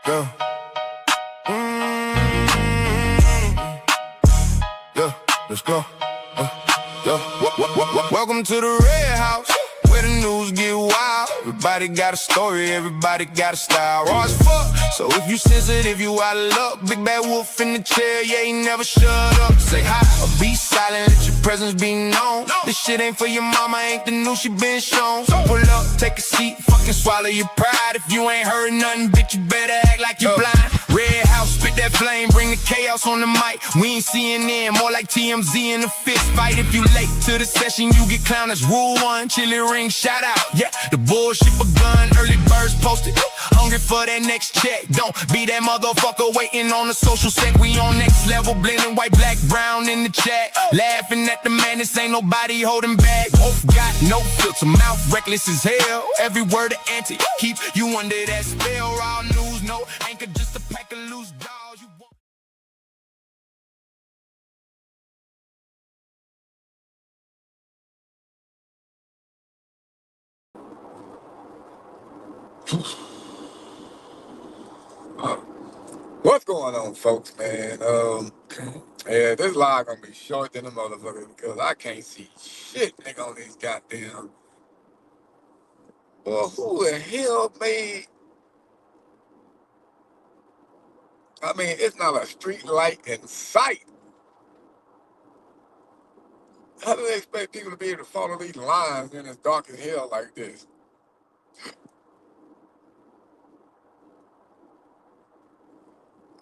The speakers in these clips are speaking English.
Yeah. Yeah, let's go. Welcome to the Red House, where the news get wild. Everybody got a story, everybody got a style. Raw as fuck, so if you sensitive, you out of luck. Big bad wolf in the chair, yeah, he never shut up. Say hi or be silent, let your presence be known. This shit ain't for your mama, ain't the news she been shown. So pull up, take a seat, fucking swallow your pride. If you ain't heard nothing, bitch, you better act like you blind. Red House, spit that flame, bring the chaos on the mic. We ain't CNN, more like TMZ in a fist fight. If you late to the session, you get clowned. That's rule one. Chili ring, shout out. Yeah, the bullshit begun. Early birds posted. Hungry for that next check. Don't be that motherfucker waiting on the social set. We on next level, blending white, black, brown in the chat. Laughing at the madness, ain't nobody holding back. Both got no filter, mouth reckless as hell. Every word an anti, keep you under that spell. Raw news, no anchor, just a pack of loose dolls. What's going on, folks, man? Yeah, this live gonna be short than a motherfucker because I can't see shit, nigga, on these goddamn. Well, who the hell made? I mean, it's not a street light in sight. How do they expect people to be able to follow these lines when it's dark as hell like this?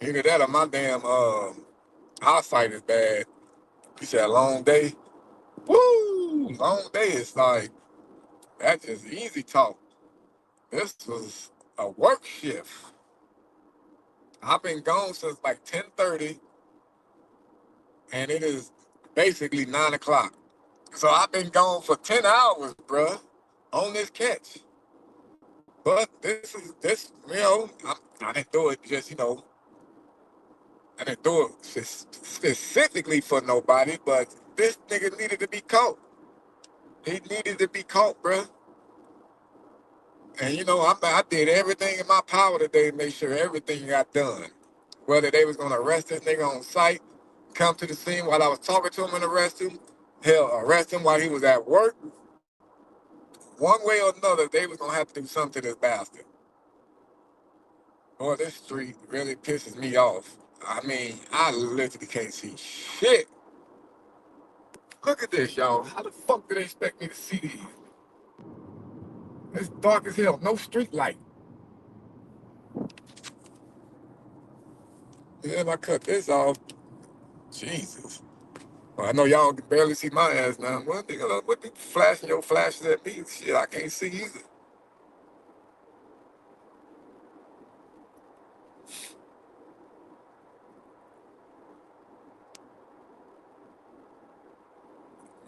Either that or my damn eyesight is bad. You said a long day. Woo! Long day is like that's just easy talk. This was a work shift. I've been gone since like 10:30, and it is basically 9 o'clock. So I've been gone for 10 hours, bruh, on this catch. But I didn't do it just, I didn't do it specifically for nobody, but this nigga needed to be caught. He needed to be caught, bruh. And I did everything in my power today to make sure everything got done. Whether they was gonna arrest this nigga on site, come to the scene while I was talking to him and arrest him, hell, arrest him while he was at work. One way or another, they was gonna have to do something to this bastard. Boy, this street really pisses me off. I mean, I literally can't see shit. Look at this, y'all. How the fuck do they expect me to see these? It's dark as hell, no street light. If I cut this off, Jesus. Well, I know y'all can barely see my ass now. What the flashing your flashes at me? Shit, I can't see either.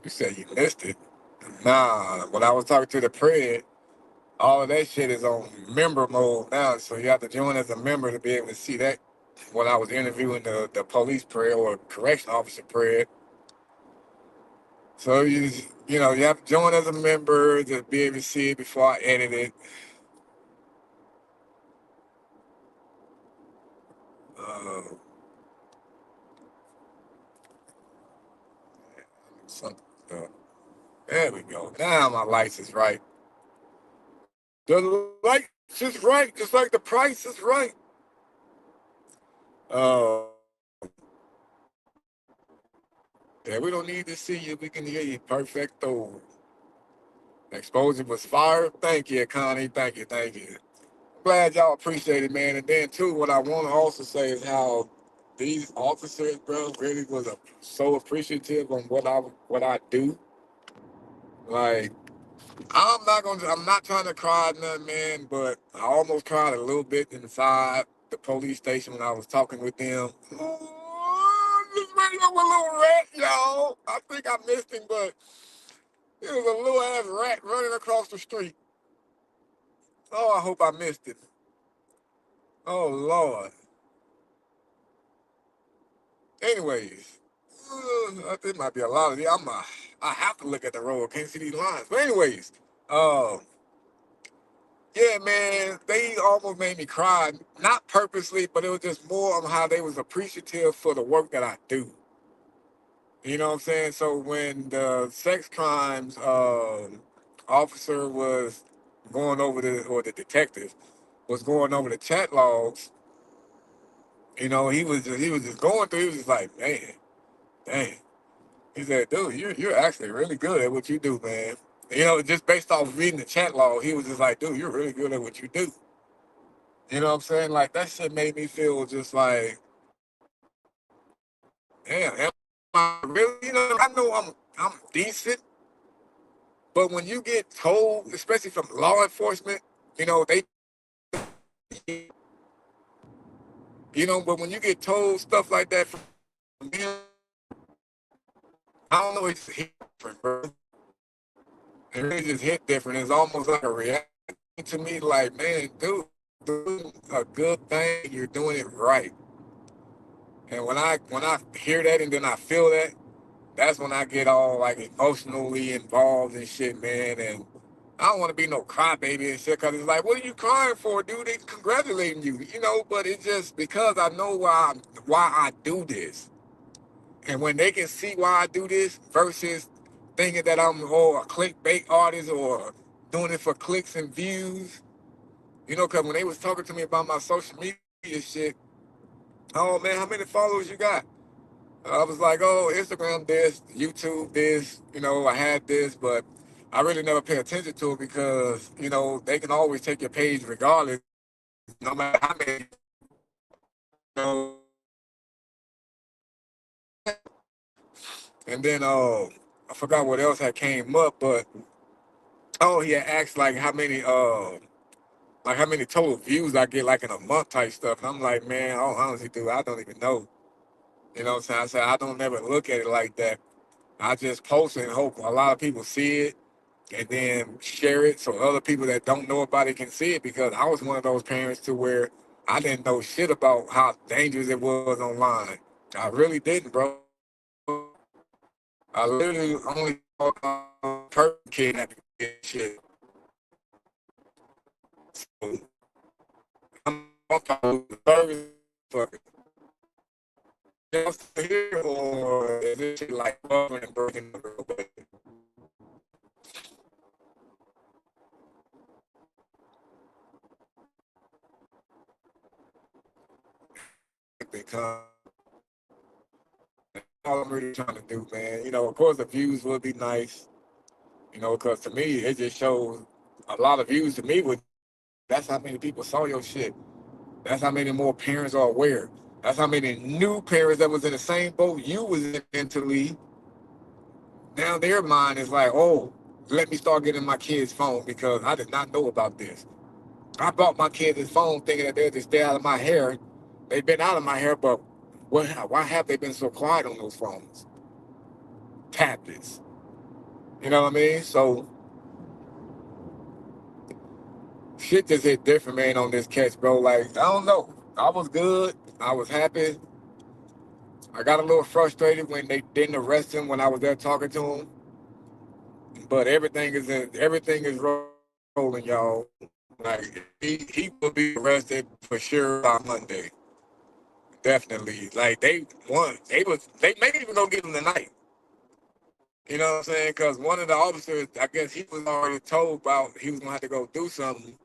You said you missed it. Nah, when I was talking to the prayer, all of that shit is on member mode now. So you have to join as a member to be able to see that. When I was interviewing the police prayer or correction officer prayer. So you have to join as a member to be able to see it before I edit it. Uh, something, there we go. Now my lights is right. The lights is right, just like the price is right. Yeah, we don't need to see you. We can hear you. Perfecto. Exposure was fire. Thank you, Connie. Thank you. Thank you. Glad y'all appreciate it, man. And then too, what I want to also say is how these officers, bro, really was so appreciative on what I do. Like, I'm not trying to cry or nothing, man, but I almost cried a little bit inside the police station when I was talking with them. Oh, this radio was a little rat, y'all. I think I missed him, but it was a little ass rat running across the street. Oh, I hope I missed it. Oh, Lord. Anyways, there might be a lot of these. I have to look at the road. Can't see these lines. But anyways, uh, Yeah, man, they almost made me cry. Not purposely, but it was just more of how they was appreciative for the work that I do. You know what I'm saying? So when the sex crimes officer was going over or the detective was going over the chat logs, he was just going through. He was just like, man, dang. He said, dude, you're actually really good at what you do, man. Just based off reading the chat log, he was just like, dude, you're really good at what you do. You know what I'm saying? Like that shit made me feel just like, damn, am I really? I know I'm decent, but when you get told, especially from law enforcement, they, but when you get told stuff like that from them, I don't know, it's hit different, bro. It really just hit different. It's almost like a reaction to me, like, man, dude, doing a good thing, you're doing it right. And when I hear that and then I feel that, that's when I get all like emotionally involved and shit, man. And I don't want to be no crybaby and shit, cause it's like, what are you crying for, dude? They congratulating you, But it's just because I know why I do this, and when they can see why I do this versus thinking that I'm a clickbait artist or doing it for clicks and views, Cause when they was talking to me about my social media shit, oh man, how many followers you got? I was like, oh, Instagram this, YouTube this, I had this, but I really never pay attention to it because, they can always take your page regardless, no matter how many, know. And then I forgot what else had came up, but oh, he had asked like how many total views I get like in a month type stuff. And I'm like, man, oh, honestly, dude, I don't even know. You know what I'm saying? I said I don't never look at it like that. I just post it and hope a lot of people see it and then share it so other people that don't know about it can see it, because I was one of those parents to where I didn't know shit about how dangerous it was online. I really didn't, bro. I literally only saw perfect kidnapping and shit. So I'm talking service fucking just here, or is this shit like buffering and breaking the real way? Because all I'm really trying to do, man. Of course the views would be nice, because to me it just shows a lot of views to me would that's how many people saw your shit. That's how many more parents are aware. That's how many new parents that was in the same boat you was in mentally. Now their mind is like, oh, let me start getting my kids' phone because I did not know about this. I bought my kids this phone thinking that they'll just stay out of my hair. They've been out of my hair, but why have they been so quiet on those phones? Tablets. You know what I mean? So shit just hit different, man, on this catch, bro. Like, I don't know. I was good. I was happy. I got a little frustrated when they didn't arrest him when I was there talking to him. But everything is rolling, y'all. Like he will be arrested for sure by Monday. Definitely. Like they may even go get him tonight. You know what I'm saying? Because one of the officers, I guess he was already told about he was gonna have to go do something.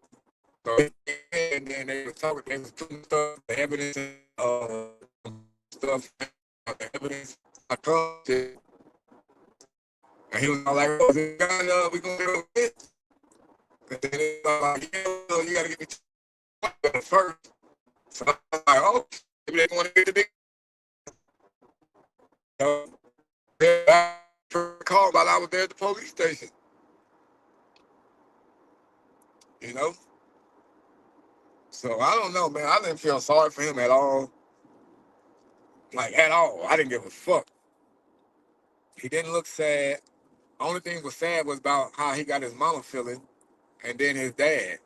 So and then they was putting stuff, the evidence, stuff, the evidence. I come to, and he was all like, "Oh, we gonna go get." And then he was like, "Yeah, you gotta get me first." So I'm like, "Oh, maybe they want to get the big." I called while I was there at the police station. You know, so I don't know, man. I didn't feel sorry for him at all, like at all. I didn't give a fuck. He didn't look sad. Only thing was sad was about how he got his mama feeling, and then his dad.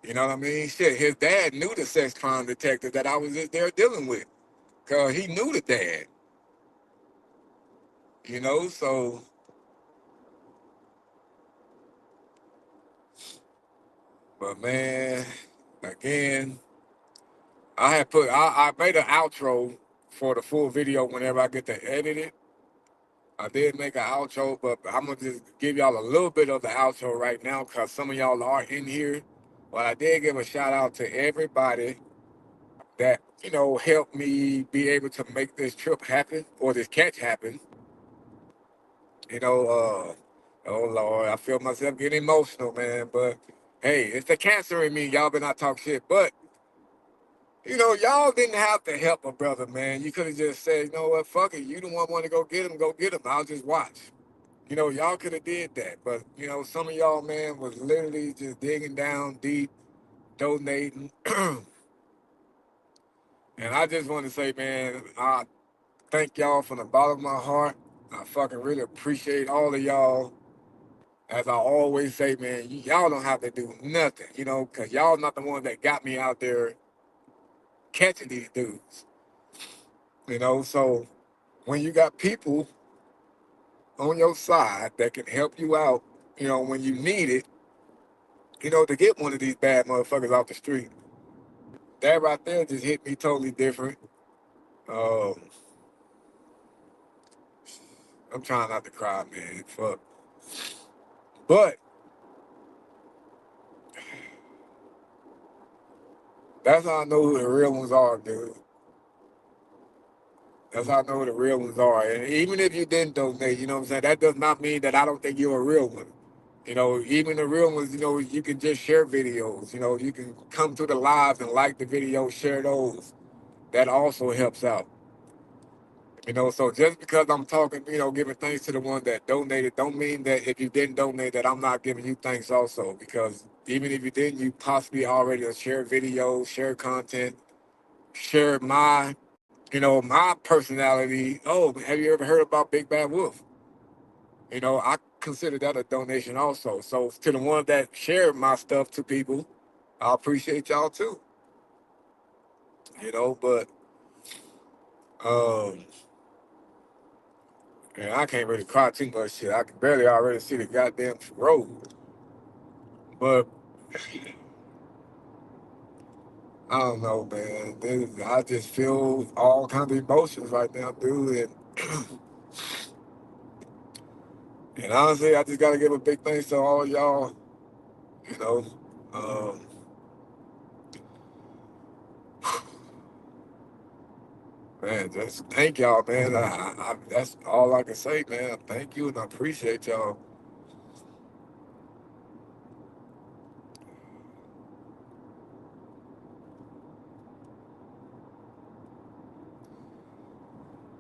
You know what I mean? Shit, his dad knew the sex crime detective that I was just there dealing with, cause he knew the dad. So But man, again, I made an outro for the full video whenever I get to edit it. I did make an outro, but I'm gonna just give y'all a little bit of the outro right now because some of y'all are in here. But I did give a shout out to everybody that, you know, helped me be able to make this trip happen or this catch happen. You know, oh Lord, I feel myself getting emotional, man. But hey, it's the cancer in me. Y'all better not talk shit. But you know, y'all didn't have to help a brother, man. You could have just said, you know what, fuck it. You the one want to go get him, go get him. I'll just watch. You know, y'all could have did that. But, you know, some of y'all, man, was literally just digging down deep, donating. And I just want to say, man, I thank y'all from the bottom of my heart. I fucking really appreciate all of y'all. As I always say, man, y'all don't have to do nothing, you know, because y'all not the ones that got me out there catching these dudes. You know, so when you got people on your side that can help you out, you know, when you need it, you know, to get one of these bad motherfuckers off the street, that right there just hit me totally different. Um, I'm trying not to cry, man. Fuck. But that's how I know who the real ones are, dude. That's how I know who the real ones are. And even if you didn't donate, you know what I'm saying, that does not mean that I don't think you're a real one. You know, even the real ones, you know, you can just share videos. You know, you can come to the lives and like the video, share those. That also helps out. You know, so just because I'm talking, you know, giving thanks to the one that donated, don't mean that if you didn't donate that I'm not giving you thanks also. Because even if you didn't, you possibly already share videos, share content, share my, you know, my personality. Oh, have you ever heard about Big Bad Wolf? You know, I consider that a donation also. So to the ones that share my stuff to people, I appreciate y'all too. You know, but um, and I can't really cry too much shit. I can barely already see the goddamn road. But I don't know, man. I just feel all kinds of emotions right now, dude. And honestly, I just gotta give a big thanks to all y'all. You know, um, man, just thank y'all, man. That's all I can say, man. Thank you, and I appreciate y'all.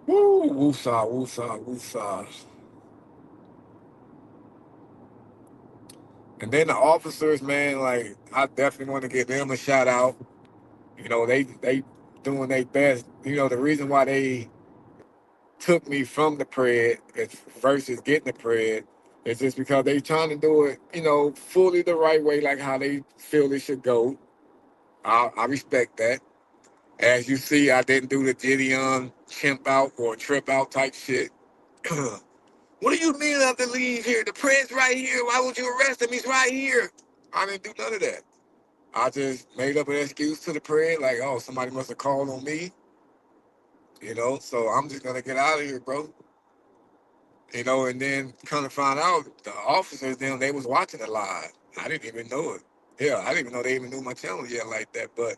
Woo, woosah, woosah, woosah. And then the officers, man, like I definitely want to give them a shout out. You know, they doing their best. You know, the reason why they took me from the pred versus getting the pred is just because they trying to do it, you know, fully the right way, like how they feel it should go. I respect that. As you see, I didn't do the Gideon chimp out or trip out type shit. What do you mean I have to leave here? The pred's right here. Why would you arrest him? He's right here. I didn't do none of that. I just made up an excuse to the pred, like, oh, somebody must have called on me, you know, so I'm just gonna get out of here, bro. You know, and then kind of find out the officers them they was watching it live. I didn't even know it. Yeah, I didn't even know they even knew my channel yet like that. But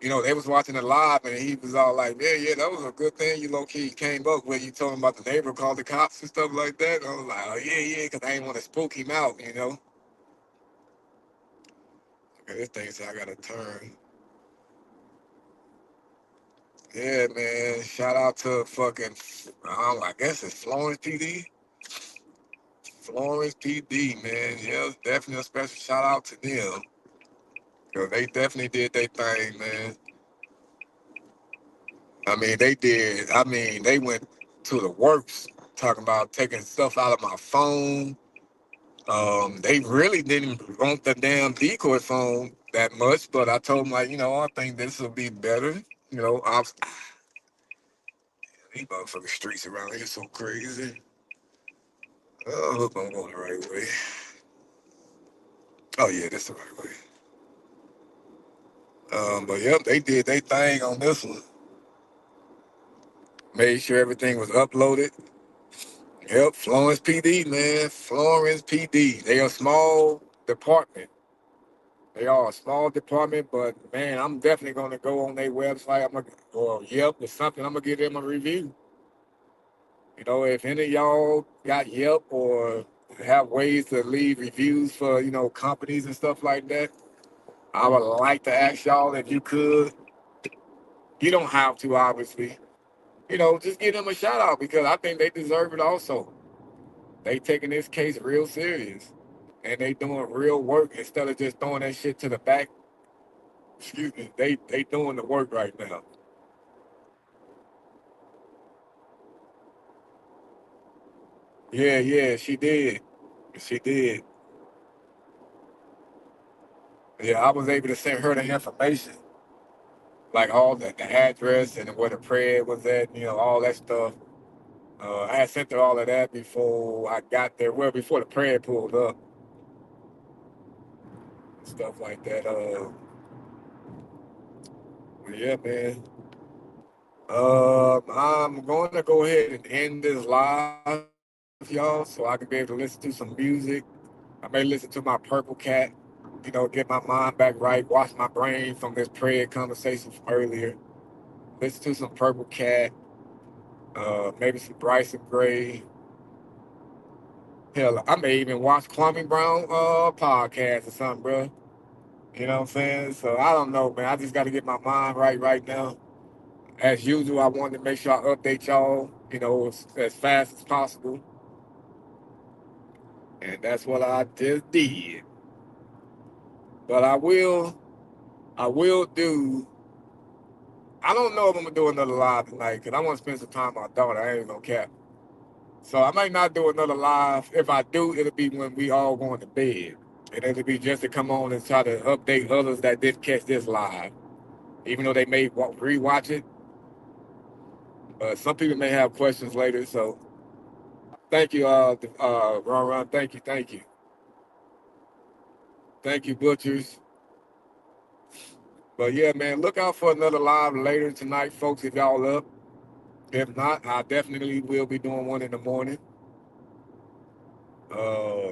you know, they was watching it live, and he was all like, "Yeah, yeah, that was a good thing you low key came up when you told him about the neighbor called the cops and stuff like that." And I was like, "Oh yeah, yeah," because I didn't want to spook him out, you know. Okay, this thing said I gotta turn. Yeah, man. Shout out to fucking, I guess it's Florence PD. Florence PD, man. Yeah, definitely a special shout out to them. Cause they definitely did their thing, man. I mean, they did. I mean, they went to the works, talking about taking stuff out of my phone. They really didn't want the damn decoy phone that much, but I told them like, you know, I think this will be better. You know, these motherfucking streets around here so crazy. I hope I'm going the right way. Oh yeah, that's the right way. But yep, they did their thing on this one. Made sure everything was uploaded. Yep, Florence PD, man. Florence PD. They are a small department. They are a small department, but man, I'm definitely gonna go on their website. Or Yelp or something. I'm gonna give them a review. You know, if any of y'all got Yelp or have ways to leave reviews for, companies and stuff like that, I would like to ask y'all if you could. You don't have to, obviously. Just give them a shout out because I think they deserve it also. They taking this case real serious and they doing real work instead of just throwing that shit to the back. Excuse me. They doing the work right now. Yeah, yeah, she did. She did. Yeah, I was able to send her the information, like all the address and where the prayer was at, all that stuff. I had sent her all of that before I got there. Well, before the prayer pulled up, stuff like that. Yeah, man. I'm going to go ahead and end this live, y'all, so I can be able to listen to some music. I may listen to my Purple Cat, get my mind back right, wash my brain from this prayer conversation from earlier. Listen to some Purple Cat, maybe some Bryson Gray. Hell, I may even watch Kwame Brown podcast or something, bro. You know what I'm saying? So I don't know, man. I just got to get my mind right now. As usual, I wanted to make sure I update y'all, as fast as possible. And that's what I just did. But I will do, I don't know if I'm going to do another live tonight because I want to spend some time with my daughter. I ain't going to cap. So I might not do another live. If I do, it'll be when we all going to bed. And it'll be just to come on and try to update others that didn't catch this live. Even though they may rewatch it. But some people may have questions later. So thank you, Ron. Thank you. Thank you. Thank you, Butchers. But yeah, man, look out for another live later tonight, folks, if y'all up. If not, I definitely will be doing one in the morning. Uh,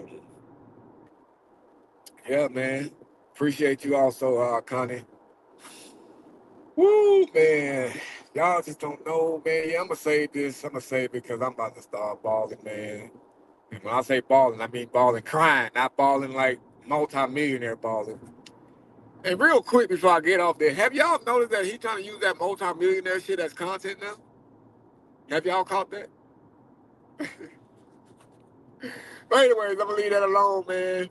yeah, man. Appreciate you also, Connie. Woo, man. Y'all just don't know, man. Yeah, I'm going to say this. I'm going to say it because I'm about to start balling, man. And when I say balling, I mean balling crying, not balling like multi-millionaire balling. And real quick before I get off there, have y'all noticed that he trying to use that multi-millionaire shit as content now? Have y'all caught that? But anyways, I'm gonna leave that alone, man.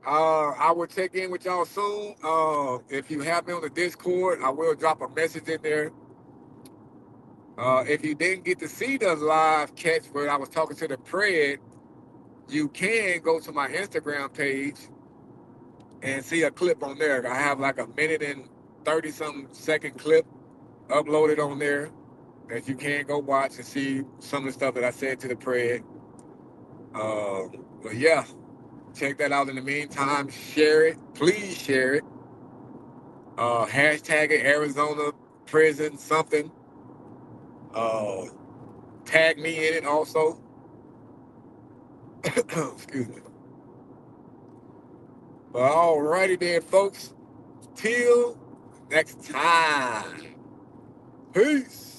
I will check in with y'all soon. If you have me on the Discord, I will drop a message in there. If you didn't get to see the live catch where I was talking to the Pred, you can go to my Instagram page and see a clip on there. I have like a minute and 30 something second clip uploaded on there that you can go watch and see some of the stuff that I said to the Pred. But yeah, check that out in the meantime. Share it. Please share it. Hashtag it Arizona prison something. Uh, Tag me in it also. Excuse me. But alrighty then, folks. Till next time. Peace.